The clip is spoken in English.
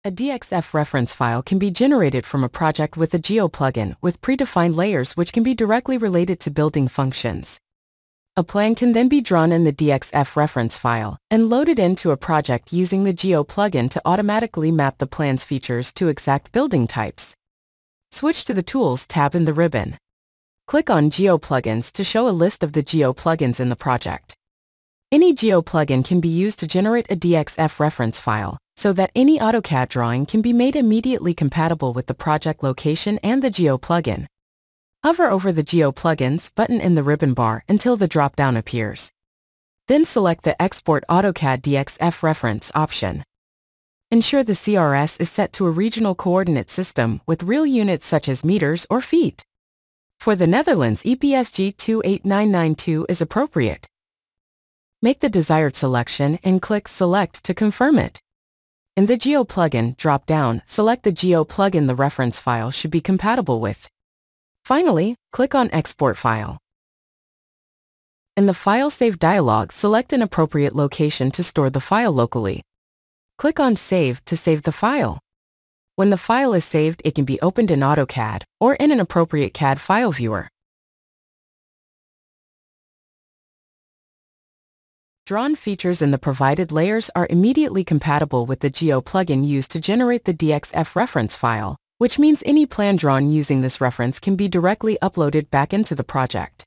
A DXF reference file can be generated from a project with a Geo plugin with predefined layers which can be directly related to building functions. A plan can then be drawn in the DXF reference file and loaded into a project using the Geo plugin to automatically map the plan's features to exact building types. Switch to the Tools tab in the ribbon. Click on Geo plugins to show a list of the Geo plugins in the project. Any Geo plugin can be used to generate a DXF reference file, so that any AutoCAD drawing can be made immediately compatible with the project location and the Geo plugin. Hover over the Geo Plugins button in the ribbon bar until the drop-down appears. Then select the Export AutoCAD DXF Reference option. Ensure the CRS is set to a regional coordinate system with real units such as meters or feet. For the Netherlands, EPSG 28992 is appropriate. Make the desired selection and click Select to confirm it. In the Geo plugin drop-down, select the Geo plugin the reference file should be compatible with. Finally, click on Export File. In the File Save dialog, select an appropriate location to store the file locally. Click on Save to save the file. When the file is saved, it can be opened in AutoCAD or in an appropriate CAD file viewer. Drawn features in the provided layers are immediately compatible with the Geo plugin used to generate the DXF reference file, which means any plan drawn using this reference can be directly uploaded back into the project.